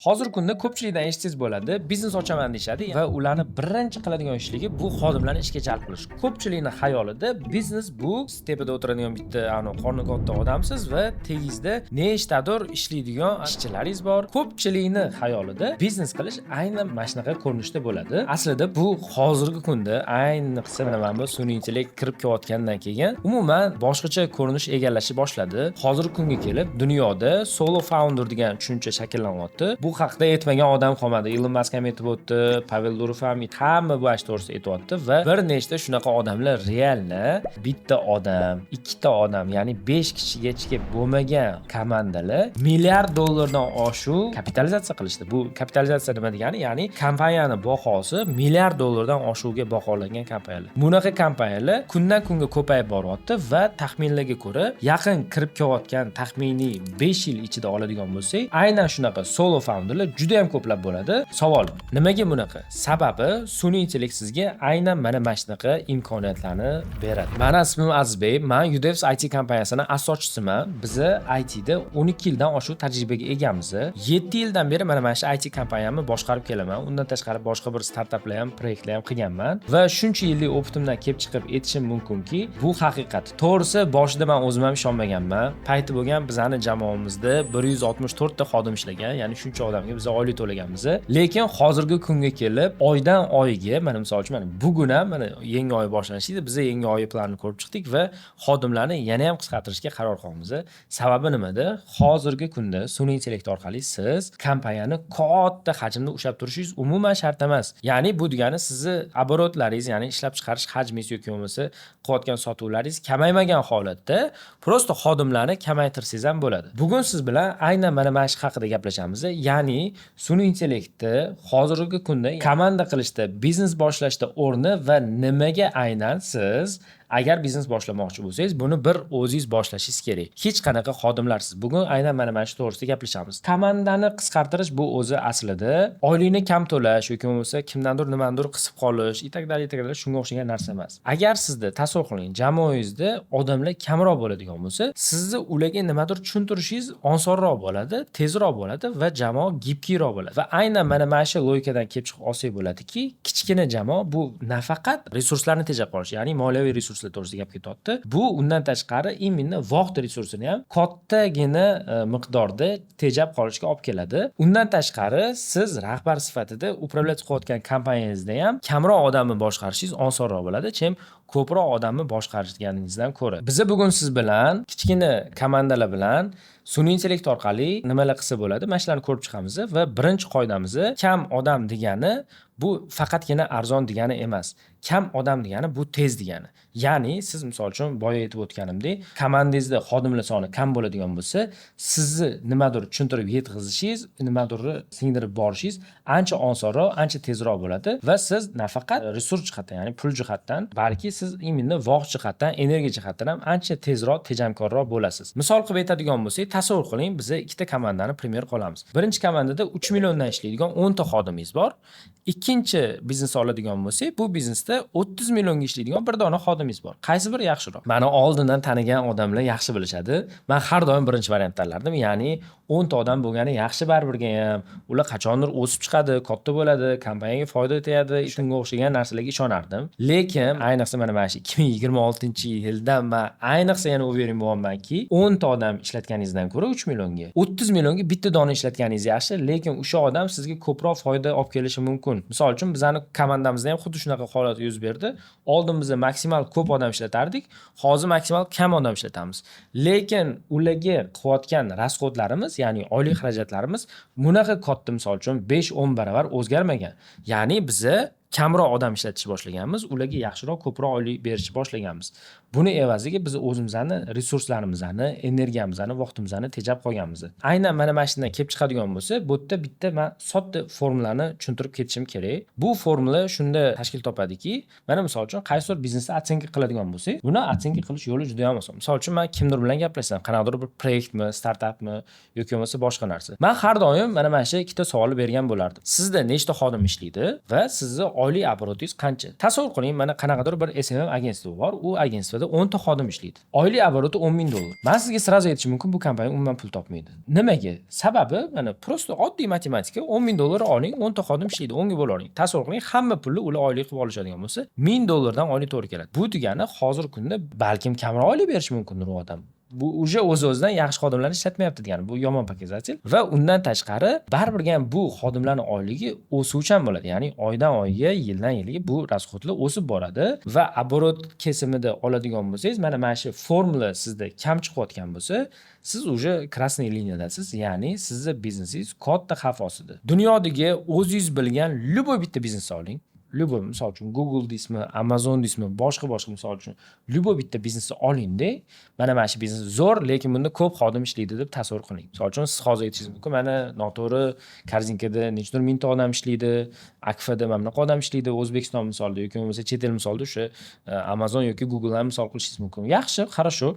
Hozirgi kunda ko'pchilikdan eshitsangiz bo'ladi, biznes ochaman deyshadi va ularni birinchi qiladigan ishligi bu xodimlarni ishga jalb qilish. Ko'pchilikning xayolida biznes bu tepada o'tiradigan bitta qorni katta odamsiz va tagingizda nechtadir ishlaydigan ishchilaringiz bor. Ko'pchilikning xayolida biznes qilish aynan mana shunaqa ko'rinishda bo'ladi. Aslida bu hozirgi kunda ayniqsa mana bu sun'iy intellekt kirib kelayotgandan keyin umuman boshqacha ko'rinish egallashni boshladi. Hozirgi kunga kelib dunyoda solo founder degan tushuncha shakllanyapti. Bu haqda aytmagan odam qolmadi. Elon Musk ham aytib o'tdi, Pavel Durov ham, hamma bu ash to'g'risida aytibdi va bir nechta shunaqa odamlar realni bitta odam, ikkita odam, ya'ni 5 kishigacha bo'lmagan komandalar milliard dollardan oshuv kapitalizatsiya qilishdi. Bu kapitalizatsiya nima degani? Ya'ni kompaniyani bahosi milliard dollardan oshuvga baholangan kompaniyalar. Bunaqa kompaniyalar kundan kunga ko'payib boryapti va taxminlarga ko'ra yaqin kirib kelayotgan taxminiy 5 yil ichida oladigan bo'lsak, aynan shunaqa solo founderlar juda ham ko'plab bo'ladi. Savol: nimaga bunaqa? Sababi sun'iy intellekt sizga aynan mana shunaqa imkoniyatlarni beradi. Meni ismim Azizbek, men Udevs IT kompaniyasining asoschisiman. Biz ITda 12 yildan oshiq tajribaga egamiz. 7 yildan beri mana shu IT kompaniyamni boshqarib kelaman. Undan tashqari boshqa bir startaplar ham, proyektlar ham qilganman va shuncha yillik o'pitimdan kelib chiqib aytishim mumkinki, bu haqiqat. To'g'risi boshida men o'zim ham ishonmaganman. Payti bo'lgan bizani jamoamizda 164 ta xodim ishlagan, ya'ni shuncha odamga biz oylik to'laganmiz. Lekin hozirgi kunga kelib oydan oyga, mana misol uchun mana bugun ham mana yangi oy boshlanishida biz yangi oy planini ko'rib chiqdik va xodimlarni yana ham qisqartirishga qaror qilamiz. Sababi nimada? Hozirgi kunda sun'iy intellekt orqali siz kompaniyani katta hajmda ushlab turishingiz umuman shart emas. Ya'ni bu degani sizni oborotlaringiz, ya'ni ishlab chiqarish hajmingiz yoki bo'lmasa qilayotgan sotuvlaringiz kamaymagan holatda prosta xodimlarni kamaytirsangiz ham bo'ladi. Bugun siz bilan aynan mana shu haqida gaplashamiz. Ya'ni sun'iy intellektni hozirgi kunda komanda qilishda, biznes boshlashda o'rni va nimaga aynan siz agar biznes boshlamoqchi bo'lsangiz, buni bir o'zingiz boshlashingiz kerak. Hech qanaqa xodimlarsiz. Bugun aynan mana shu to'g'risida gaplashamiz. Komandani qisqartirish bu o'zi aslida oylikni kam to'lash yoki bo'lmasa kimdandir nimadandir qisib qolish, itakdar shunga o'xshagan narsa emas. Agar sizda tasavvur qiling, jamoangizda odamlar kamroq bo'ladigan bo'lsa, sizni ularga nimadir tushuntirishingiz osonroq bo'ladi, tezroq bo'ladi va jamoa gibkiyroq bo'ladi. Va aynan mana shu logikadan kelib chiqib olsak bo'ladiki, kichkina jamoa bu nafaqat resurslarni tejab qolish, ya'ni moliyaviy resurs to'g'risida gap ketyapti. Bu undan tashqari imенно vaqt resursini ham kattagina miqdorda tejab qolishga olib keladi. Undan tashqari siz rahbar sifatida upravlять qilayotgan kompaniyangizda ham kamroq odamni boshqarishingiz osonroq bo'ladi, chem ko'proq odamni boshqarishganingizdan ko'ra. Biz bugun siz bilan kichkina komandalar bilan sun'iy intellekt orqali nimalar qilsa bo'ladi, mana shularni ko'rib chiqamiz va birinchi qoidamiz kam odam degani bu faqatgina arzon degani emas. Kam odam degani bu tez degani. Ya'ni siz misol uchun boya aytib o'tganimdek, komandangizda xodimlar soni kam bo'ladigan bo'lsa, sizni nimadir tushuntirib yetkazishingiz, nimadir singdirib borishingiz ancha osonroq, ancha tezroq bo'ladi va siz nafaqat resurs jihatdan, ya'ni pul jihatdan, balki siz imенно vaqt jihatdan, energiya jihatdan ham ancha tezroq, tejamkorroq bo'lasiz. Misol qilib aytadigan bo'lsak, tasavvur qiling, biz ikkita komandani primer qolamiz. Birinchi komandada 3 milliondan ishlaydigan 10 ta xodimingiz bor. Ikkinchi biznes oladigan bo'lsak, bu biznesda 30 millionga ishlaydigan bir dona xodimingiz bor. Qaysi biri yaxshiroq? Mani oldindan tanigan odamlar yaxshi bilishadi. Men har doim birinchi variant tanlardim. Ya'ni 10 ta odam bo'lgani yaxshi baribirga ham. Ular qachondir o'sib chiqadi, katta bo'ladi, kompaniyaga foyda tegadi, shunga o'xshagan narsalarga ishonardim. Lekin ayniqsa mana shu 2026-yildan men ayniqsa yana o'yering bo'lyapmanki, 10 ta odam ishlatganingizdan ko'ra 3 millionga, 30 millionga bitta dona ishlatganingiz yaxshi, lekin o'sha odam sizga ko'proq foyda olib kelishi mumkin. Misol uchun bizning komandamizda ham xuddi shunaqa holat yuz berdi. Oldin biz maksimal ko'p odam ishlatardik, hozir maksimal kam odam ishlatamiz. Lekin ularga qilayotgan rasxodlarimiz, ya'ni oylik xarajatlarimiz bunaqa katta, misol uchun 5-10 barobar o'zgarmagan. Ya'ni biz kamroq odam ishlatishni boshlaganmiz, ularga yaxshiroq, ko'proq oylik berishni boshlaganmiz. Buni evaziga biz o'zimizni resurslarimizni, energiyamizni, vaqtimizni tejab qolganmiz. Aynan mana shundan kelib chiqadigan bo'lsa, bu yerda bitta men sodda formulani tushuntirib ketishim kerak. Bu formula shunda tashkil topadiki, mana misol uchun qaysidir biznesni otsenka qiladigan bo'lsak, buni otsenka qilish yo'li juda ham oson. Misol uchun men kimdir bilan gaplashsam, qanaqadir bir proyektmi, startapmi yoki bo'lmasa boshqa narsa. Men har doim mana shu ikkita savol bergan bo'lardim. Sizda nechta xodim ishlaydi va sizni oylik oborotingiz qancha? Tasavvur qiling, mana qanaqadir bir SMM agentство bor. U agentstvada 10 ta xodim ishlaydi. Oylik oboroti $10,000. Men sizga sразу aytishim mumkin, bu kompaniya umuman pul topmaydi. Nimaga? Sababi mana prosta oddiy matematika, $10,000 oling, 10 ta xodim ishlaydi, 10 ga bo'lib oling. Tasavvur qiling, hamma pulni ular oylik qilib olishadigan bo'lsa, $1000 dan oylik to'g'ri keladi. Bu degani hozirgi kunda balkim kamroq oylik berish mumkindir u odam. Bu uje o'z-o'zidan yaxshi xodimlarni ishlatmayapti degani. Bu yomon показатель va undan tashqari baribir ham bu xodimlarning oyligi o'suvchan bo'ladi. Ya'ni oydan oyga, yildan yilga bu rasxodlar o'sib boradi va oborot kesimida oladigan bo'lsangiz, mana shu formula sizda kam chiqayotgan bo'lsa, siz uje krasniy liniyadasiz, ya'ni sizni biznesingiz katta xavf ostida. Dunyodagi o'zingiz bilgan любой bitta biznesni oling. Любой, misol uchun Google deysizmi, Amazon deysizmi, boshqa misol uchun любой bitta biznesni olingda, mana shu biznes zo'r, lekin bunda ko'p xodim ishlaydi deb tasavvur qiling. Misol uchun siz hozir aytishingiz mumkin, mana noto'g'ri korzinkada nechta mingta odam ishlaydi, Akfada mana bunaqa odam ishlaydi, O'zbekiston misolida yoki bo'lmasa chet el misolida o'sha Amazon yoki Google'dan misol qilishingiz mumkin. Yaxshi, хорошо.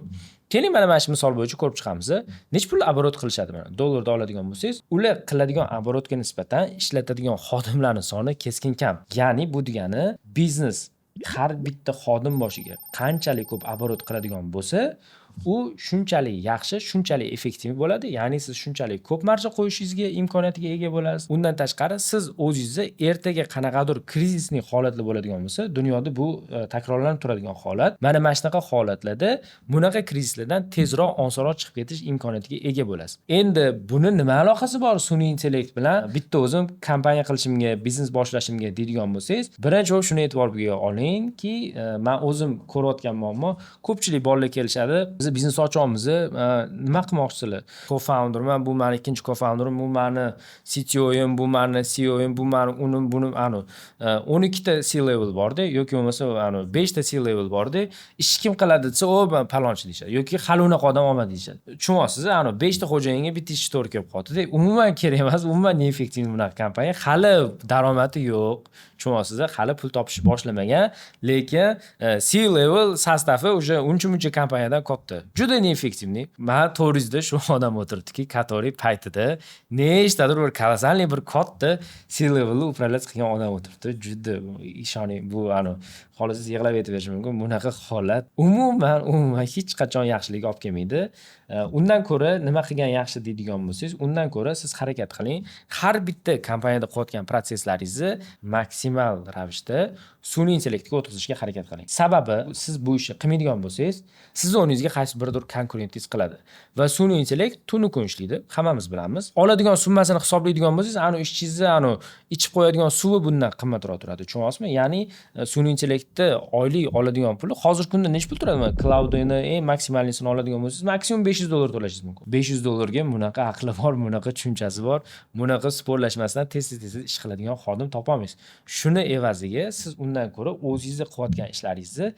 Keling mana shu misol bo'yicha ko'rib chiqamiz. Nech pul oborot qilishadi mana? Dollarda oladigan bo'lsangiz, ular qiladigan oborotga nisbatan ishlatadigan xodimlarning soni keskin kam. Ya'ni bu degani biznes har bitta xodim boshiga qanchalik ko'p oborot qiladigan bo'lsa, u shunchalik yaxshi, shunchalik effektiv bo'ladi. Ya'ni siz shunchalik ko'p marja qo'yishingizga imkoniyatiga ega bo'lasiz. Undan tashqari siz o'zingizni ertaga qanaqadir krizisli holatlar bo'ladigan bo'lsa, dunyoda bu takrorlanib turadigan holat. Mana shunaqa holatlarda bunaqa krizislardan tezroq, osonroq chiqib ketish imkoniyatiga ega bo'lasiz. Endi buni nima aloqasi bor sun'iy intellekt bilan? Bitta o'zim kompaniya qilishimga, biznes boshlashimga deydigan bo'lsangiz, birinchi shuni e'tiborga olingki, men o'zim ko'rayotgan muammo, ko'pchilik bolalar kelishadi. Biz biznes ochamiz, nima qilmoqchisizlar? Co-founderman, bu meni ikkinchi co-founderim, bu meni CTO'yim, bu meni CEO'yim, bu meni buni 12 ta C-level borda yoki bo'lmasa 5 ta C-level borda. Ish kim qiladi desa, o palonchi deyshadi yoki hali unaqa odam olmadi deyshadi. Tushunyapsiz, 5 ta xo'jayinga bitta ish to'g'ri kelib qoldi. Umuman kerak emas, umuman neeffektiv bunaqa kompaniya. Hali daromadi yo'q. Tushunyapsiz, hali pul topish boshlamagan, lekin C-level sostavi уже uncha-muncha kompaniyadan katta. Juda neeffektivni. Men 400 da shu odam o'tiribdiki, который paytida nechtadir bir kolosalniy bir katta C-levelni upravlять qilgan odam o'tiribdi. Juda ishoning, bu xolos yig'lab aytib mumkin. Bunaqa holat umuman hech qachon yaxshilik olib kelmaydi. Undan ko'ra nima qilgan yaxshi deydigan bo'lsangiz, undan ko'ra siz harakat qiling. Har bitta kompaniyada qilayotgan prosesslaringizni maksimal ravishda sun'iy intellektga o'tkazishga harakat qiling. Sababi siz bu ishni qilmaydigan bo'lsangiz, sizni o'rningizga qaysi birdir konkurentingiz qiladi. Va sun'iy intellekt tunu kun ishlaydi, hammamiz bilamiz. Oladigan summasini hisoblaydigan bo'lsangiz, ishchingizni ichib qo'yadigan suvi bundan qimmatroq turadi, tushunyapsizmi? Ya'ni sun'iy intellektda oylik oladigan puli hozirgi kunda nech pul turadi? Cloud'ini eng maksimalnisini oladigan bo'lsangiz, maksimum $500 to'lashingiz mumkin. $500 ga bunaqa aqli bor, bunaqa tushunchasi bor, bunaqa sporlashmasdan tez ish qiladigan xodim topolmaysiz. Shuni evaziga siz undan ko'ra o'zingizni qilayotgan ishlaringizni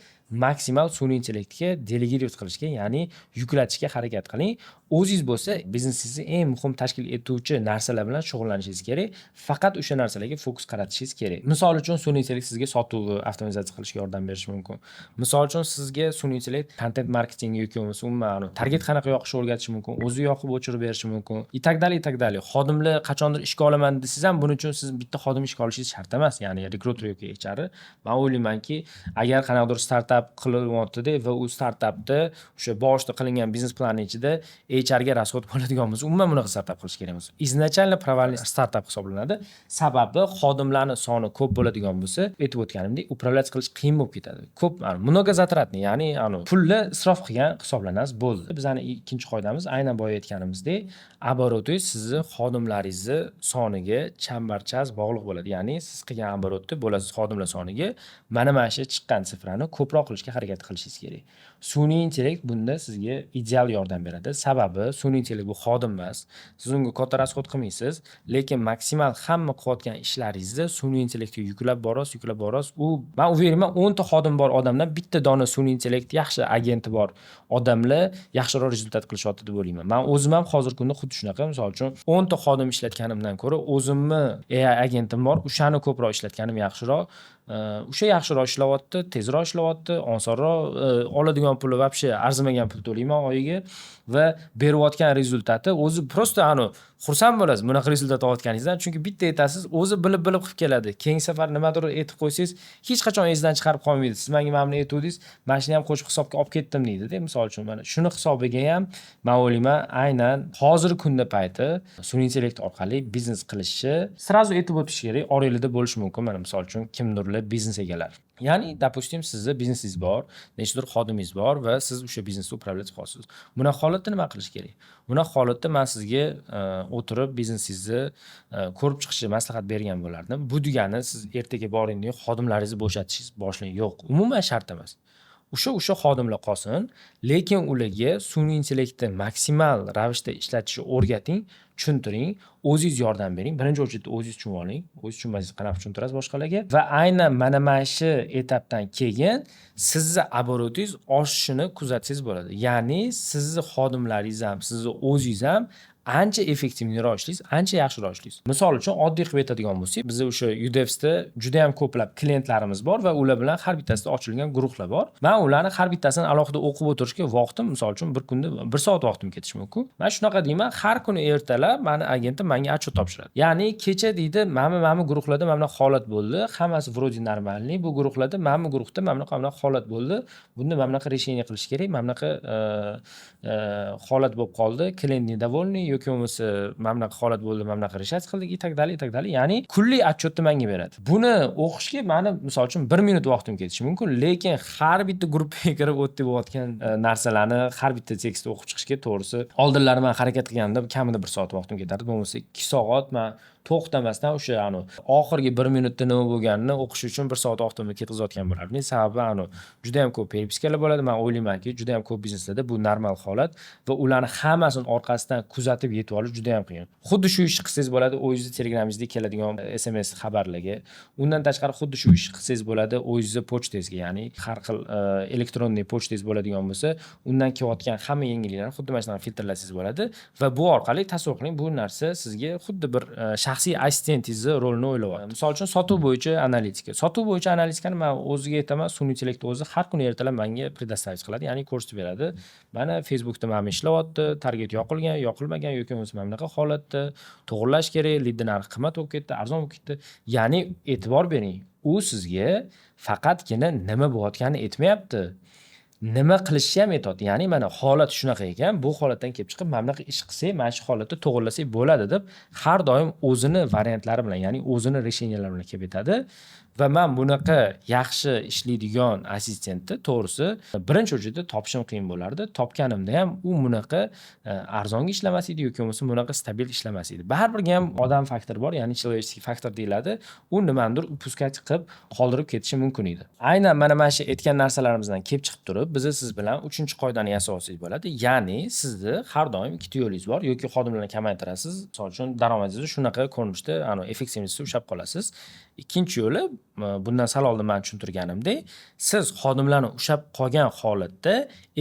maksimal sun'iy intellektga delegirat qilishga, ya'ni yuklatishga harakat qiling. O'zingiz bo'lsa, biznesingizni eng muhim tashkil etuvchi narsalar bilan shug'ullanishingiz kerak. Faqat o'sha narsalarga fokus qaratishingiz kerak. Misol uchun sun'iy intellekt sizga sotuvni avtomatizatsiya qilishga yordam berishi mumkin. Misol uchun sizga sun'iy intellekt content marketing yoki bo'lmasa umuman target qanaqa yoqishni o'rgatishi mumkin, o'zi yoqib o'chirib berishi mumkin. Itagdali. Xodimlar qachondir ishga olaman desangiz ham buning uchun siz bitta xodim ishga olishingiz shart emas. Ya'ni rekruter yoki HR. Men o'ylaymanki, agar qanaqadir startap qilyapti va u startapda o'sha boshida qilingan biznes planning ichida HR ga rasxod bo'ladigan bo'lsa, umuman bunaqa startap qilish kerak emas. Изначально провальный startap hisoblanadi. Sababi xodimlarning soni ko'p bo'ladigan bo'lsa, aytib o'tganimdek, upravлять qilish qiyin bo'lib ketadi. Ko'p mnogozatratni, ya'ni pulni isrof qilgan hisoblanasiz, bo'ldi. Bizning ikkinchi qoidamiz aynan boya aytganimizdek, oborotingiz sizni xodimlaringizni soniga chambarchas bog'liq bo'ladi. Ya'ni siz qilgan oborotni bo'lasiz xodimlar soniga mana shu chiqqan sifrani ko'proq qilishga harakat qilishingiz kerak. Sun'iy intellekt bunda sizga ideal yordam beradi. Sababi sun'iy intellekt bu xodim emas. Siz unga katta rasxod qilmaysiz, lekin maksimal hamma qilayotgan ishlaringizni sun'iy intellektga yuklab borasiz. U men uverman 10 ta xodim bor odamdan bitta dona sun'iy intellekt yaxshi agenti bor odamlar yaxshiroq rezultat qilishyapti deb o'ylayman. Men o'zim ham hozirgi kunda xuddi shunaqa, misol uchun 10 ta xodim ishlatganimdan ko'ra o'zimni AI agentim bor, o'shani ko'proq ishlatganim yaxshiroq. O'sha yaxshiroq ishlayapti, tezroq ishlayapti, osonroq oladigan puli вообще arzimagan pul to'layman oyiga va berayotgan rezultati o'zi prosta xursand bo'lasiz bunaqa rezultat olayotganingizdan, chunki bitta aytasiz, o'zi bilib qilib keladi. Keyingi safar nimadir aytib qo'ysangiz, hech qachon esdan chiqarib qolmaydi. Siz menga mana buni aytdingiz, mana shuni ham qo'shib hisobga olib ketdim deydi-da. Misol uchun mana shuni hisobiga ham men o'ylayman, aynan hozirgi kunda payti sun'iy intellekt orqali biznes qilishni sразу aytib o'tish kerak. Oranglarda bo'lishi mumkin. Mana misol uchun kimdirlar biznes egalari. Ya'ni, допустим, sizni biznesingiz bor, nechtadir xodimingiz bor va siz o'sha biznesni upravlять qilyapsiz. Bunaqa holatda nima qilish kerak? Bunaqa holatda men sizga o'tirib biznesingizni ko'rib chiqishni maslahat bergan bo'lardim. Bu degani siz ertaga boringda xodimlaringizni bo'shatishingiz boshlang yo'q. Umuman shart emas. O'sha xodimlar qolsin, lekin ularga sun'iy intellektni maksimal ravishda ishlatishni o'rgating, tushuntiring, o'zingiz yordam bering. Birinchi o'rinda o'zingiz tushunib oling. O'zingiz tushunmasangiz qanaqa tushuntirasiz boshqalarga? Va aynan mana shu etapdan keyin sizni oborotingiz oshishini kuzatsangiz bo'ladi. Ya'ni sizni xodimlaringiz ham, sizni o'zingiz ham ancha effektivroq ishlaysiz, ancha yaxshiroq ishlaysiz. Misol uchun oddiy qilib aytadigan bo'lsak, biz o'sha Udevs'da juda ham ko'plab klientlarimiz bor va ular bilan har bittasida ochilgan guruhlar bor. Men ularni har bittasini alohida o'qib o'tirishga vaqtim, misol uchun bir kunda 1 soat vaqtim ketishi mumkin. Men shunaqa deyman, har kuni ertalab meni agentim menga отчет topshiradi. Ya'ni kecha deydi, mana guruhlarda mana holat bo'ldi, hammasi вроде нормальный, bu guruhlarda mana guruhda mana holat bo'ldi. Bunda mana решение qilish kerak, mana holat bo'lib qoldi, klient недовольный yoki bo'lmasa mana bunaqa holat bo'ldi, mana bunaqa решать qildik, и так далее. Ya'ni kunlik отчетni menga beradi. Buni o'qishga meni misol uchun 1 minut vaqtim ketishi mumkin, lekin har bitta gruppaga kirib o'tib bo'layotgan narsalarni har bitta tekstni o'qib chiqishga to'g'risi oldinlari men harakat qilganimda kamida 1 soat vaqtim ketardi, bo'lmasa 2 soat men to'xtamasdan o'sha oxirgi 1 minutda nima bo'lganini o'qish uchun 1 soat vaqtimni ketkazayotgan bo'lardim. Sababi juda ham ko'p perpiskalar bo'ladi. Men o'ylaymanki, juda ham ko'p bizneslarda bu normal holat va ularni hammasini orqasidan kuzatib yetib olish juda ham qiyin. Xuddi shu ishni qilsangiz bo'ladi, o'zingizni Telegramingizga keladigan SMS xabarlarga. Undan tashqari xuddi shu ishni qilsangiz bo'ladi, o'zingizni pochtangizga, ya'ni har xil elektronniy pochtangiz bo'ladigan bo'lsa, undan kelayotgan hamma yangiliklarni xuddi mana shunaqa filtrlasangiz bo'ladi va bu orqali tasavvur qiling, bu narsa sizga xuddi bir shaxsiy assistentingizni rolini o'ylayapti. Misol uchun sotuv bo'yicha analitika. Sotuv bo'yicha analitikani men o'ziga aytaman, sun'iy intellekt o'zi har kuni ertalab menga предоставить qiladi, ya'ni ko'rsatib beradi. Mana Facebookda mana ishlayapti, target yoqilgan, yoqilmagan yoki bo'lmasa mana bunaqa holatda to'g'irlash kerak, lead narxi qimmat bo'lib ketdi, arzon bo'lib ketdi. Ya'ni e'tibor bering. U sizga faqatgina nima bo'layotganini aytmayapti. Nima qilishni ham aytadi. Ya'ni mana holat shunaqa ekan, bu holatdan kelib chiqib mana bunaqa ish qilsak, mana shu holatda to'g'irlasak bo'ladi deb har doim o'zini variantlari bilan, ya'ni o'zini resheniyalari bilan kelib aytadi. Va men bunaqa yaxshi ishlaydigan assistentni to'g'risi birinchi o'rinda topishim qiyin bo'lardi. Topganimda ham u bunaqa arzonga ishlamas edi yoki bo'lmasa bunaqa stabil ishlamas edi. Baribir ham odam faktori bor, ya'ni человеческий faktor deyiladi. U nimadir upускать qilib qoldirib ketishi mumkin edi. Aynan mana shu aytgan narsalarimizdan kelib chiqib turib, biz siz bilan 3-qoidani yasasangiz bo'ladi. Ya'ni sizni har doim ikkita yo'lingiz bor. Yoki xodimlarni kamaytirasiz, misol uchun daromadingizni shunaqa ko'rinishda, effektivngizni ushlab qolasiz. Ikkinchi yo'li, bundan sal oldin men tushuntirganimdek, siz xodimlarni ushlab qolgan holatda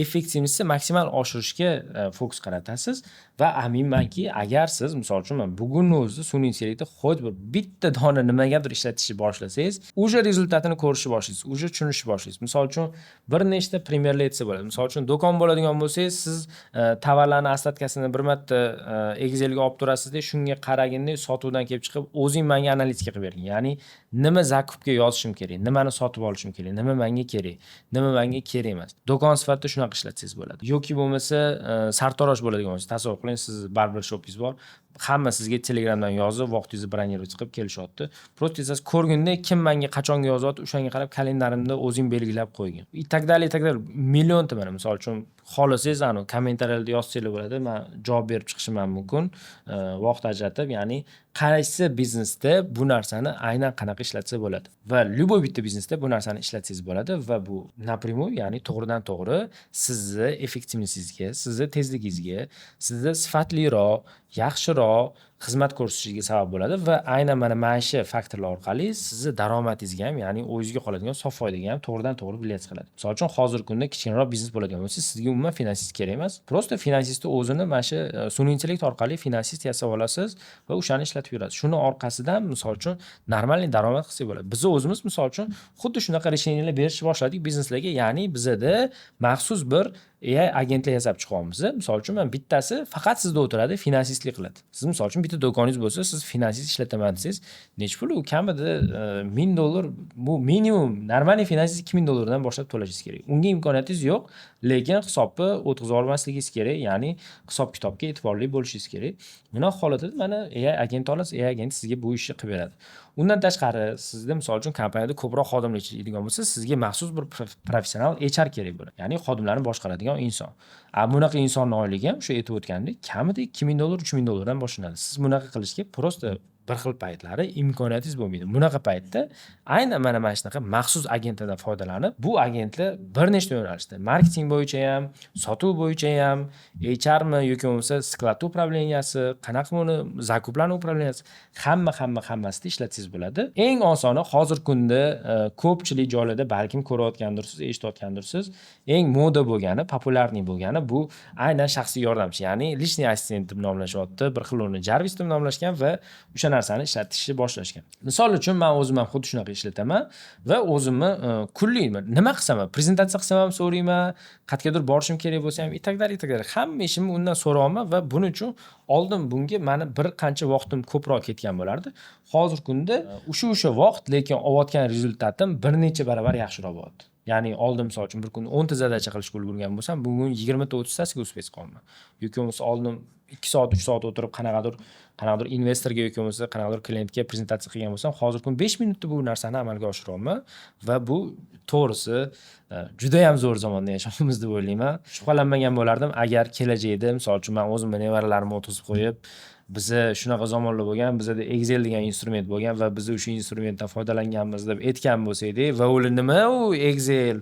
effektivngizni maksimal oshirishga fokus qaratasiz va aminmanki, agar siz misol uchun bugunning o'zida sun'iy intellektni xo'j bitta dona nimagadir ishlatishni boshlasangiz, o'sha rezultatini ko'rishni boshlaysiz, o'sha tushunishni boshlaysiz. Misol uchun bir nechta primerlar aytsa bo'ladi. Misol uchun do'kon bo'ladigan bo'lsangiz, siz tovarlarni ostatkasini bir marta Excelga olib turasizda, shunga qaraganda sotuvdan kelib chiqib, o'zing menga analitika qilib bering. Ya'ni nima zakupga yozishim kerak, nimani sotib olishim kerak, nima menga kerak, nima menga kerak emas. Do'kon sifatida shunaqa ishlatsangiz bo'ladi. Yoki bo'lmasa sartarosh bo'ladigan bo'lsa, tasavvur qiling, siz barber shopingiz bor. Hamma sizga Telegramdan yozib, vaqtingizni bronировать qilib kelishyapti. Просто siz ko'rganda kim menga qachonga yozyapti, o'shanga qarab kalendarimda o'zing belgilab qo'ygin. И так далее, millionta mana misol uchun xohlasangiz kommentariyalarda yozsanglar bo'ladi. Men javob berib chiqishim ham mumkin. Vaqt ajratib, ya'ni qaysi biznesda bu narsani aynan qanaqa ishlatsa bo'ladi. Va любой bitta biznesda bu narsani ishlatsangiz bo'ladi va bu напрямую, ya'ni to'g'ridan to'g'ri sizni effektivligingizga, sizni tezligingizga, sizni sifatliroq, yaxshiroq xizmat ko'rsatishiga sabab bo'ladi va aynan mana shu faktorlar orqali sizni daromadingizga ham, ya'ni o'zingizga qoladigan sof foydaga ham to'g'ridan-to'g'ri vilyasiya qiladi. Misol uchun hozirgi kunda kichikroq biznes bo'ladigan bo'lsa, sizga umuman finansist kerak emas. Prosta finansistni o'zini mana shu sun'iy intellekt orqali finansist yasab olasiz va o'shani ishlatib yurasiz. Shuni orqasidan misol uchun normalniy daromad qilsak bo'ladi. Biz o'zimiz misol uchun xuddi shunaqa решениyalar berishni boshladik bizneslarga, ya'ni bizada maxsus bir AI agentlar yasab chiqyapmiz. Misol uchun men bittasi faqat sizda o'tiradi, finansistlik qiladi. Siz misol uchun bitta do'koningiz bo'lsa, siz finansist ishlataman desangiz, necha pul? U kamida $1000, bu minimum normalniy finansist $2000 dan boshlab to'lashingiz kerak. Unga imkoniyatingiz yo'q, lekin hisobni o'tkazib olmasligingiz kerak, ya'ni hisob-kitobga e'tiborli bo'lishingiz kerak. Bunaqa holatda mana AI agent olasiz, AI agent sizga bu ishni qilib beradi. Undan tashqari, sizda misol uchun kompaniyada ko'proq xodimlar ishlaydigan bo'lsa, sizga maxsus bir professional HR kerak bo'ladi. Ya'ni xodimlarni boshqaradigan inson. Bunaqa insonning oyligi ham o'sha aytib o'tgandek, kamida $2000, $3000 dan boshlanadi. Siz bunaqa qilishga prosta bir xil paytlari imkoniyatingiz bo'lmaydi. Bunaqa paytda aynan mana shunaqa maxsus agentlardan foydalanib, bu agentlar bir nechta yo'nalishda, marketing bo'yicha ham, sotuv bo'yicha ham, HRmi yoki bo'lmasa sklad upravleniyasi, qanaqa buni zakuplarni upravleniyasi, hammasida ishlatsangiz bo'ladi. Eng osoni hozirgi kunda ko'pchilik joylarda balkim ko'rayotgandirsiz, eshitayotgandirsiz, eng moda bo'lgani, populyarniy bo'lgani bu aynan shaxsiy yordamchi, ya'ni lishniy assistent deb nomlashyapti. Bir xil uni Jarvis deb nomlashgan va o'sha narsani ishlatishni boshlashgan. Misol uchun men o'zim ham xuddi shunaqa ishlataman va o'zimni kunlik nima qilsam ham, prezentatsiya qilsam ham so'rayman, qayergadir borishim kerak bo'lsa ham itagdar. Hamma ishimni undan so'rayman va buning uchun oldin bunga meni bir qancha vaqtim ko'proq ketgan bo'lardi. Hozirgi kunda o'sha vaqt lekin olayotgan rezultatim bir necha barobar yaxshiroq bo'ladi. Ya'ni oldin misol uchun bir kun 10 ta zadacha qilishga ulgurgan bo'lsam, bugun 20 ta 30 tasiga uspes qolman. Yoki bo'lmasa oldin 2 soat 3 soat o'tirib qanaqadir investorga yoki bo'lmasa qanaqadir klientga prezentatsiya qilgan bo'lsam, hozir kun 5 minutda bu narsani amalga oshiryapman va bu to'g'risi juda ham zo'r zamonda yashayapmiz deb o'ylayman. Shubhalanmagan bo'lardim agar kelajakda misol uchun men o'zimni nevaralarimni o'tkazib qo'yib, biza shunaqa zamonlar bo'lgan, bizada Excel degan instrument bo'lgan va biz o'sha instrumentdan foydalanganmiz deb aytgan bo'lsak-da va ular nima u Excel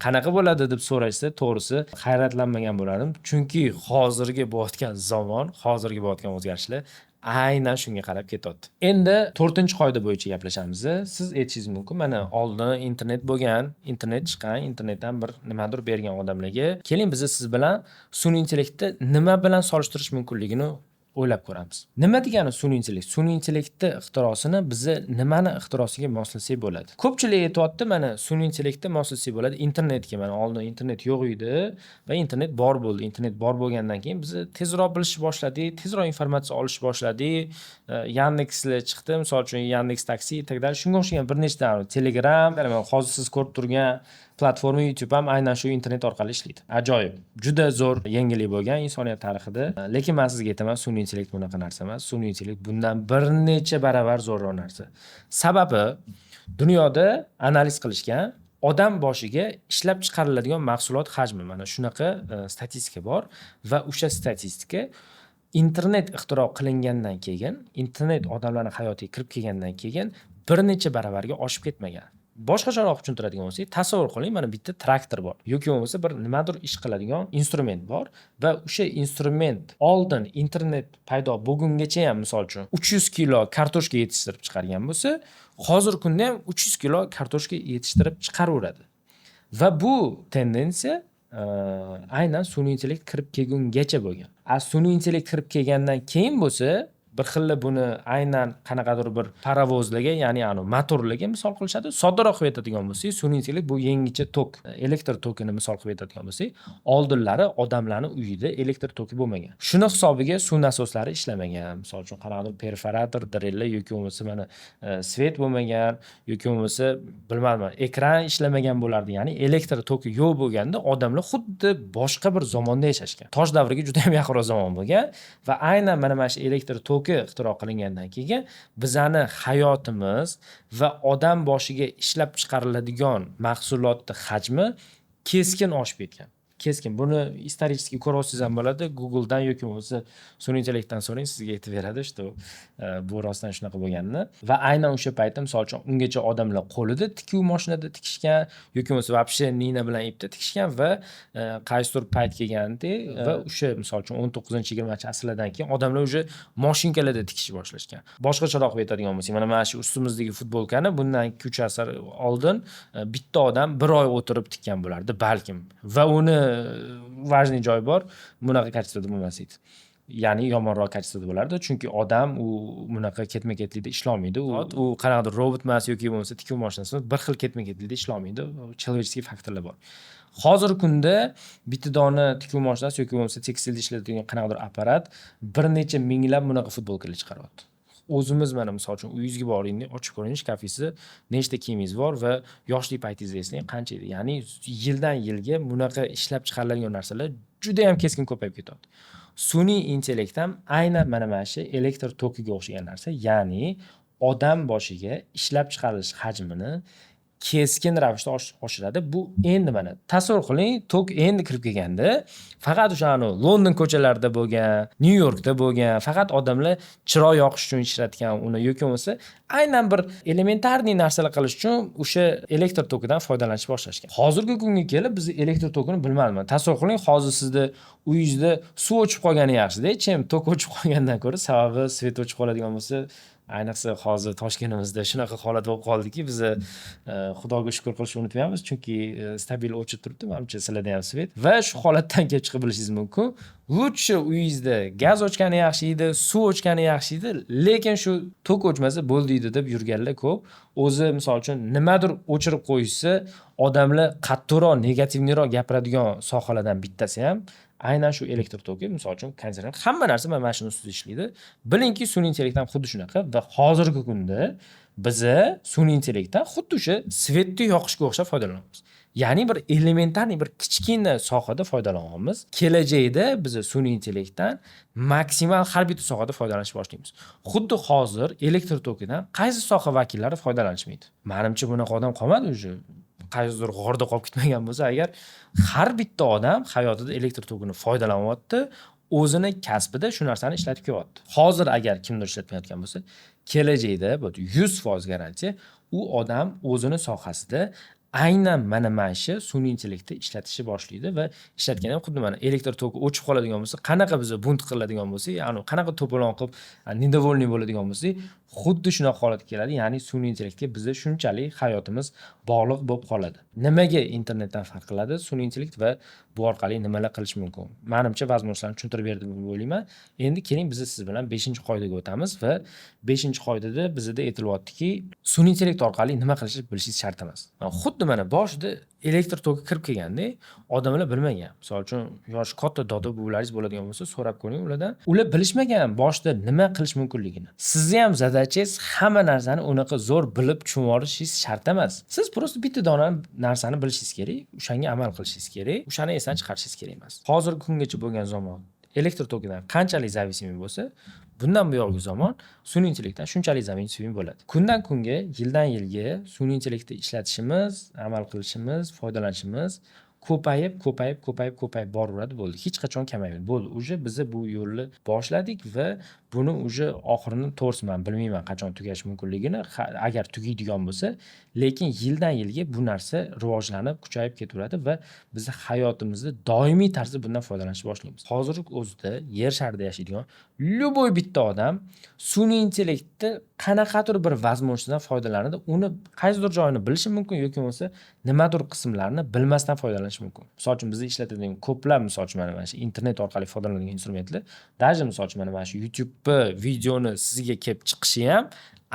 qanaqa bo'ladi deb so'rashsa, to'g'risi hayratlanmagan bo'lardim. Chunki hozirgi bo'layotgan zamon, hozirgi bo'layotgan o'zgarishlar aynan shunga qarab ketyapti. Endi 4-qoida bo'yicha gaplashamiz. Siz aytishingiz mumkin, mana oldin internet bo'lgan, internet chiqqan, internetdan bir nimadir bergan odamlarga, keling biz siz bilan sun'iy intellektni nima bilan solishtirish mumkinligini o'ylab ko'ramiz. Nima degani sun'iy intellekt? Sun'iy intellektni ixtirosini biz nimani ixtirosiga moslasak bo'ladi? Ko'pchilik aytayapti, mana sun'iy intellektni moslasak bo'ladi internetga. Mana oldin internet yo'q edi va internet bor bo'ldi. Internet bor bo'lgandan keyin biz tezroq bilishni boshladik, tezroq informatsiya olishni boshladik. Yandexlar chiqdi, misol uchun Yandex taksi, itagdar shunga o'xshagan bir nechta Telegram, hozir siz ko'rib turgan platforma YouTube ham aynan shu internet orqali ishlaydi. Ajoyib. Juda zo'r yangilik bo'lgan insoniyat tarixida. Lekin men sizga aytaman, sun'iy intellekt bunaqa narsa emas. Sun'iy intellekt bundan bir necha barobar zo'rroq narsa. Sababi dunyoda analiz qilishgan odam boshiga ishlab chiqariladigan mahsulot hajmi mana shunaqa statistika bor va o'sha statistika internet ixtiro qilingandan keyin, internet odamlarning hayotiga kirib kelgandan keyin bir necha barobarga oshib ketmagan. Boshqacharoq tushuntiradigan bo'lsak, tasavvur qiling, mana bitta traktor bor yoki bo'lmasa bir nimadir ish qiladigan instrument bor va o'sha instrument oldin internet paydo bo'lgungacha ham misol uchun 300 kilo kartoshka yetishtirib chiqargan bo'lsa, hozirgi kunda ham 300 kilo kartoshka yetishtirib chiqaraveradi. Va bu tendensiya aynan sun'iy intellekt kirib kelgungacha bo'lgan. Sun'iy intellekt kirib kelgandan keyin bo'lsa, bir xilla buni aynan qanaqadir bir paravozlarga, ya'ni motorlarga misol qilishadi. Soddaroq qilib aytadigan bo'lsak, sun'iy intellekt bu yangicha tok, elektr tokini misol qilib aytadigan bo'lsak, oldinlari odamlarning uyida elektr toki bo'lmagan. Shuni hisobiga suv nasoslari ishlamagan. Misol uchun qanaqadir perforator, driller yoki bo'lmasa mana svet bo'lmagan yoki bo'lmasa bilmadim, ekran ishlamagan bo'lardi. Ya'ni elektr toki yo'q bo'lganda odamlar xuddi boshqa bir zamonda yashashgan. Tosh davriga juda ham yaqinroq zamon bo'lgan va aynan mana shu elektr toki ixtiro qilingandan keyin bizani hayotimiz va odam boshiga ishlab chiqariladigan mahsulotning hajmi keskin oshib ketgan. keskin. Buni исторически ko'ryapsiz ham bo'ladi. Google'dan yoki bo'lmasa sun'iy intellektdan so'rang, sizga aytib beradi, что bu rostdan shunaqa bo'lganini. Va aynan o'sha paytda misol uchun ungacha odamlar qo'lida tikuv mashinada tikishgan yoki bo'lmasa вообще nina bilan ipda tikishgan va qaysidir payt kelganda va o'sha misol uchun 19-20 asrlardan keyin odamlar уже mashinkalarda tikishni boshlashgan. Boshqacharoq aytadigan bo'lsak, mana shu ustimizdagi futbolkani bundan 2-3 asr oldin bitta odam bir oy o'tirib tikkan bo'lardi balkim. Va uni важный joyi bor, bunaqa kачествоda bo'lmas edi. Ya'ni yomonroq kачествоda bo'lardi, chunki odam u bunaqa ketma-ketlikda ishlamaydi. U qanaqadir robot emas yoki bo'lmasa tikuv mashinasi bir xil ketma-ketlikda ishlamaydi. Человеческий faktorlar bor. Hozirgi kunda bitta dona tikuv mashinasi yoki bo'lmasa tekstilda ishlatadigan qanaqadir apparat bir necha minglab bunaqa futbolkalar chiqaryapti. O'zimiz mana misol uchun uyingizga boring, ochib ko'ring, shkafingizni nechta kiyimingiz bor va yoshlik paytingizda eslang qancha edi. Ya'ni yildan yilga bunaqa ishlab chiqariladigan narsalar juda ham keskin ko'payib ketyapti. Sun'iy intellekt ham aynan mana shu elektr tokiga o'xshagan narsa, ya'ni odam boshiga ishlab chiqarilish hajmini keskin ravishda oshiradi. Bu endi mana tasavvur qiling, tok endi kirib kelganda, faqat o'sha London ko'chalarida bo'lgan, New Yorkda bo'lgan, faqat odamlar chiroq yoqish uchun ishlatgan uni yoki bo'lmasa aynan bir elementarniy narsalar qilish uchun o'sha elektr tokidan foydalanishni boshlashgan. Hozirgi kunga kelib biz elektr tokini bilmayman. Tasavvur qiling, hozir sizni uyingizda suv o'chib qolgani yaxshi-da, chem tok o'chib qolgandan ko'ra, sababi svet o'chib qoladigan bo'lsa, ayniqsa hozir Toshkentimizda shunaqa holat bo'lib qoldiki, biz Xudoga shukr qilishni unutmaymiz, chunki stabil o'chib turibdi, menimcha sizlarda ham svet. Va shu holatdan kelib chiqib bilishingiz mumkin. Lutchi uyingizda gaz o'chgani yaxshi edi, suv o'chgani yaxshi edi, lekin shu tok o'chmasa bo'ldi deb yurganlar ko'p. O'zi misol uchun nimadir o'chirib qo'yishsa, odamlar qattiqroq, negativniroq gapiradigan sohalardan bittasi ham aynan shu elektr toki. Misol uchun konditsioner, hamma narsa mana shuning ustida ishlaydi. Bilingki, sun'iy intellekt ham xuddi shunaqa va hozirgi kunda biz sun'iy intellektdan xuddi o'sha svetni yoqishga o'xshab foydalanamiz. Ya'ni bir elementarniy bir kichkina sohada foydalanamiz. Kelajakda biz sun'iy intellektdan maksimal har bitta sohada foydalanishni boshlaymiz. Xuddi hozir elektr tokidan qaysi soha vakillari foydalanishmaydi? Menimcha bunaqa odam qolmadi o'sha. Qaysidir g'orda qolib ketmagan bo'lsa agar, har bitta odam hayotida elektr tokini foydalanyapti, o'zini kasbida shu narsani ishlatib kelyapti. Hozir agar kimdir ishlatmayotgan bo'lsa, kelajakda bu 100% garantiya u odam o'zini sohasida aynan mana shu sun'iy intellektni ishlatishni boshlaydi va ishlatganda ham xuddi mana elektr toki o'chib qoladigan bo'lsa, qanaqa biz bunt qiladigan bo'lsak, ya'ni qanaqa to'polon qilib недовольный bo'ladigan bo'lsak, xuddi shunaqa holatga keladi. Ya'ni sun'iy intellektga bizda shunchalik hayotimiz bog'liq bo'lib qoladi. Nimaga internetdan farq qiladi sun'iy intellekt va bu orqali nimalar qilish mumkin? Menimcha ba'zi narsalarni tushuntirib berdim deb o'ylayman. Endi keling biz siz bilan 5-qoidaga o'tamiz va 5-qoidada bizda aytilyaptiki, sun'iy intellekt orqali nima qilishni bilishingiz shart emas. Xuddi mana boshida elektr toki kirib kelganda odamlar bilmagan. Misol uchun yosh katta doda buvlaringiz bo'ladigan bo'lsa, so'rab ko'ring ulardan. Ular bilishmagan boshida nima qilish mumkinligini. Sizni ham zadachangiz hamma narsani unaqa zo'r bilib tushunib olishingiz shart emas. Siz просто bitta dona narsani bilishingiz kerak, o'shanga amal qilishingiz kerak, o'shani esdan chiqarishingiz kerak emas. Hozirgi kungacha bo'lgan zamon elektr tokidan qanchalik zavisimiy bo'lsa, bundan buyog'i zamon sun'iy intellektdan shunchalik zavisimiy bo'ladi. Kundan kunga, yildan yilga sun'iy intellektni ishlatishimiz, amal qilishimiz, foydalanishimiz ko'payib boraveradi bo'ldi. Hech qachon kamaymaydi. Bo'ldi. Uje biz bu yo'lni boshladik va buni uje oxirini to'g'risi bilmayman qachon tugashi mumkinligini, agar tugaydigan bo'lsa, lekin yildan yilga bu narsa rivojlanib, kuchayib ketaveradi va biz hayotimizni doimiy tarzda bundan foydalanishni boshlaymiz. Hozirgi o'zida yer sharida yashaydigan любой bitta odam sun'iy intellektni qanaqadir bir возможностьdan foydalanadi. Uni qaysidir joyini bilishi mumkin yoki bo'lmasa nimadir qismlarini bilmasdan foydalanishi mumkin. Misol uchun biz ishlatadigan ko'plab misol uchun mana shu internet orqali foydalanadigan instrumentlar, даже misol uchun mana shu YouTube videoni sizga kelib chiqishi ham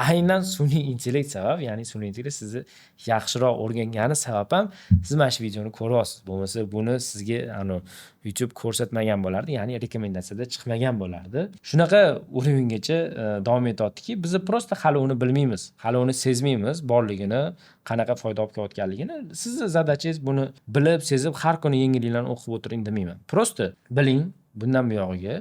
aynan sun'iy intellekt sabab, ya'ni sun'iy intellekt sizni yaxshiroq o'rgangani sabab ham siz mana shu videoni ko'ryapsiz. Bo'lmasa buni sizga YouTube ko'rsatmagan bo'lardi, ya'ni rekomendatsiyada chiqmagan bo'lardi. Shunaqa o'ringacha davom etyaptiki, biz prosta hali uni bilmaymiz, hali uni sezmaymiz borligini, qanaqa foyda olib kelayotganligini. Sizni zadachangiz buni bilib, sezib har kuni yangiliklarni o'qib o'tiring demayman. Prosta biling, bundan buyog'iga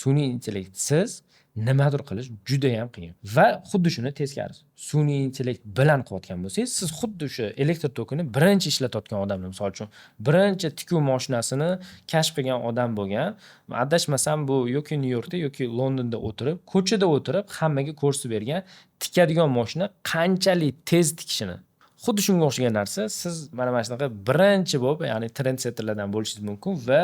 sun'iy intellektsiz nimadir qilish juda ham qiyin. Va xuddi shuni teskarisi. Sun'iy intellekt bilan qilayotgan bo'lsangiz, siz xuddi o'sha elektr tokini birinchi ishlatayotgan odamlar, misol uchun, birinchi tikuv mashinasini kashf qilgan odam bo'lgan. Adashmasam bu yoki Nyu-Yorkda yoki Londonda o'tirib, ko'chada o'tirib hammaga ko'rsatib bergan tikadigan mashina qanchalik tez tikishini. Xuddi shunga o'xshagan narsa, siz mana shunaqa birinchi bo'lib, ya'ni trendsetterlardan bo'lishingiz mumkin va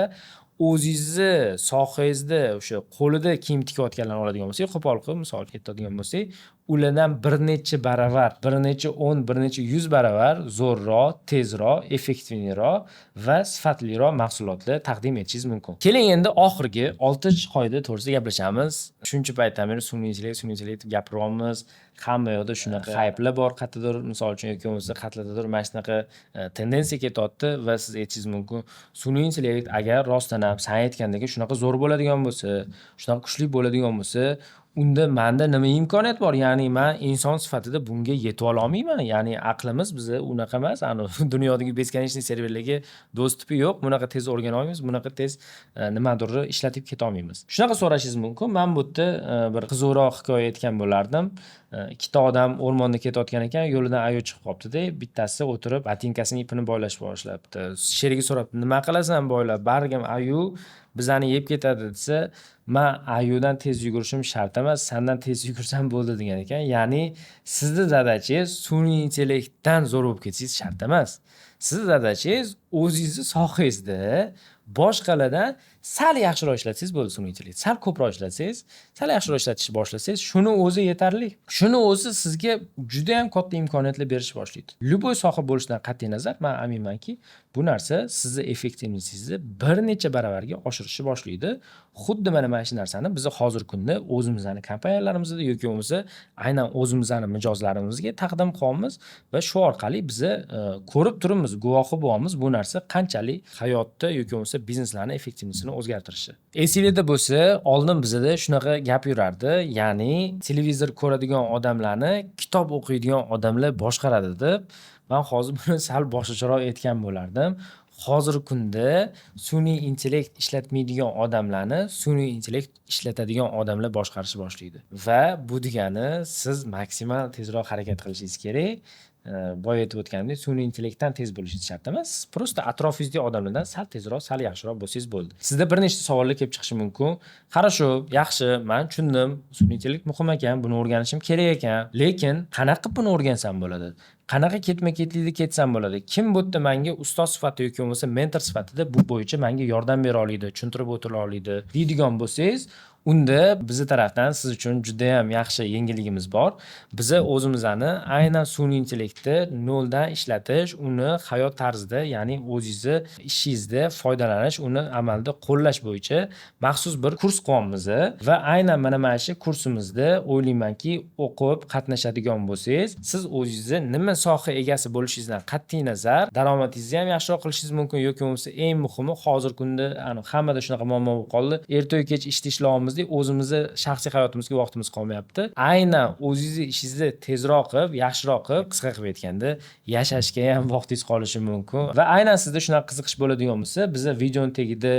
o'zingizni sohangizda o'sha qo'lida kiyim tikayotganlarni oladigan bo'lsak, qo'pol qilib misol aytadigan bo'lsak, ulardan bir necha baravar, bir necha 10, bir necha 100 baravar zo'rroq, tezroq, effektivroq va sifatliroq mahsulotlar taqdim etishingiz mumkin. Keling endi oxirgi 6 qoida to'g'risida gaplashamiz. Shuncha paytdan beri sun'iy intellekt deb gapiryapmiz. Hamma yoqda shunaqa hype'lar bor, qayerdadir, misol uchun yoki bo'lmasa qayerdadir mana shunaqa tendensiya ketyapti va siz aytishingiz mumkin, sun'iy intellekt agar rostdan ham sen aytgandek shunaqa zo'r bo'ladigan bo'lsa, shunaqa kuchli bo'ladigan bo'lsa, unda menda nima imkoniyat bor? Ya'ni men inson sifatida bunga yetib ola olmayman. Ya'ni aqlimiz biza unaqa emas. Dunyodagi beskonechniy serverlarga do'stipi yo'q. Bunaqa tez o'rgana olmaymiz, bunaqa tez nimadirni ishlatib keta olmaymiz. Shunaqa so'rashingiz mumkin. Men bu yerda bir qiziqroq hikoya aytgan bo'lardim. Ikkita odam o'rmonda ketayotgan ekan, yo'lidan ayo chiqib qolibdi-da, bittasi o'tirib botinkasining ipini boylashga boshlabdi. Sherigi so'rabdi, "Nima qilasan boylab? Bargam ayu bizani yeb ketadi" desa, "Men ayudan tez yugurishim shart emas, sendan tez yugursam bo'ldi" degan ekan. Ya'ni sizni zadachangiz sun'iy intellektdan zo'r bo'lib ketsangiz shart emas. Sizni zadachangiz o'zingizni sohangizda boshqalardan sal yaxshiroq ishlatsangiz bo'ldi sun'iy intellekt. Sal ko'proq ishlatsangiz, sal yaxshiroq ishlatishni boshlasangiz, shuni o'zi yetarli. Shuni o'zi sizga juda ham katta imkoniyatlar berishni boshlaydi. Любой soha bo'lishidan qat'iy nazar, men aminmanki, bu narsa sizni effektivligingizni bir necha baravarga oshirishni boshlaydi. Xuddi mana shu narsani biz hozirgi kunda o'zimizning kompaniyalarimizda yoki bo'lmasa aynan o'zimizning mijozlarimizga taqdim qilamiz va shu orqali biz ko'rib turibmiz, guvohi bo'lyapmiz bu narsa qanchalik hayotda yoki bo'lmasa bizneslarning effektivligini o'zgartirishi. Esingizda bo'lsa, oldin bizda shunaqa gap yurardi, ya'ni televizor ko'radigan odamlarni kitob o'qiydigan odamlar boshqaradi deb. Men hozir buni sal boshqacharoq aytgan bo'lardim. Hozirgi kunda sun'iy intellekt ishlatmaydigan odamlarni sun'iy intellekt ishlatadigan odamlar boshqarishni boshlaydi. Va bu degani siz maksimal tezroq harakat qilishingiz kerak. Boya aytib o'tganimdek, sun'iy intellektdan tez bo'lishingiz shart emas. Prosta atrofingizdagi odamlardan sal tezroq, sal yaxshiroq bo'lsangiz bo'ldi. Sizda bir nechta savollar kelib chiqishi mumkin. Qarasho, yaxshi, men tushundim. Sun'iy intellekt muhim ekan, buni o'rganishim kerak ekan. Lekin qanaqa buni o'rgansam bo'ladi? Qanaqa ketma-ketlikda ketsam bo'ladi? Kim bu yerda menga ustoz sifatida yoki bo'lmasa mentor sifatida bu bo'yicha menga yordam bera oladi, tushuntirib o'tira oladi deydigan bo'lsangiz, unda bizi tarafdan siz uchun juda ham yaxshi yengilligimiz bor. Biz o'zimizni aynan sun'iy intellektni noldan ishlatish, uni hayot tarzida, ya'ni o'zingizni ishingizda foydalanish, uni amalda qo'llash bo'yicha maxsus bir kurs qilyapmiz va aynan mana shu kursimizda o'ylaymanki, o'qib qatnashadigan bo'lsangiz, siz o'zingizni nima soha egasi bo'lishingizdan qat'iy nazar daromadingizni ham yaxshiroq qilishingiz mumkin yoki bo'lmasa eng muhimi hozirgi kunda hammada shunaqa muammo bo'lib qoldi. Erta kech ishda ishlayapmiz, o'zimizni shaxsiy hayotimizga vaqtimiz qolmayapti. Aynan o'zingizni ishingizni tezroq qilib, yaxshiroq qilib, qisqa qilib aytganda, yashashga ham vaqtingiz qolishi mumkin. Va aynan sizda shunaqa qiziqish bo'ladigan bo'lsa, biz videoning tagida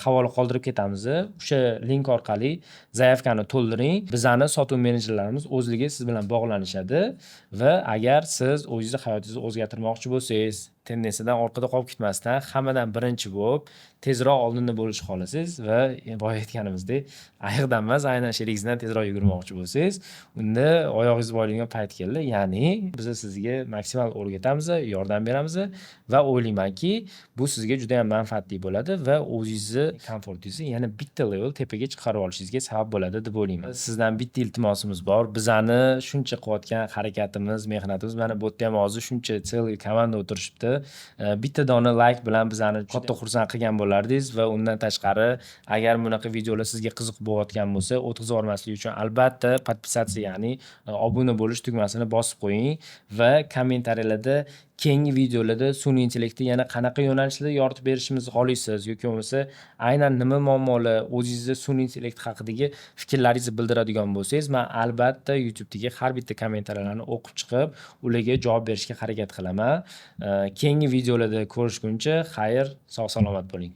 havola qoldirib ketamiz. O'sha link orqali zaявкani to'ldiring. Bizning sotuv menejerlarimiz o'zligi siz bilan bog'lanishadi va agar siz o'zingizni hayotingizni o'zgartirmoqchi bo'lsangiz, tendensiyadan orqada qolib ketmasdan, hammadan birinchi bo'lib, tezroq oldinda bo'lishni xohlasangiz va boya aytganimizdek, ayiqdan emas, aynan sherigingizdan tezroq yugurmoqchi bo'lsangiz, unda oyog'ingiz boylaydigan payt keldi. Ya'ni biz sizga maksimal o'rgatamiz, yordam beramiz va o'ylaymanki, bu sizga juda ham manfaatli bo'ladi va o'zingizni komfortingizni yana bitta level tepaga chiqarib olishingizga sabab bo'ladi deb o'ylayman. Sizdan bitta iltimosimiz bor. Bizani shuncha qilayotgan harakatimiz, mehnatimiz mana bu yerda ham hozir shuncha целый komanda o'tirishibdi. Bitta dona like bilan bizani katta xursand qilgan bo'lardingiz va undan tashqari agar bunaqa videolar sizga qiziq bo'layotgan bo'lsa, o'tkazib yubormaslik uchun albatta podpisatsiya, ya'ni obuna bo'lish tugmasini bosib qo'ying va kommentariyalarda keyingi videolarda sun'iy intellektni yana qanaqa yo'nalishlarda yoritib berishimizni xohlaysiz yoki bo'lmasa aynan nima muammolar, o'zingizni sun'iy intellekt haqidagi fikrlaringizni bildiradigan bo'lsangiz, men albatta YouTube'dagi har bitta kommentariyalarni o'qib chiqib, ularga javob berishga harakat qilaman. Keyingi videolarda ko'rishguncha, xayr, sog' salomat bo'ling.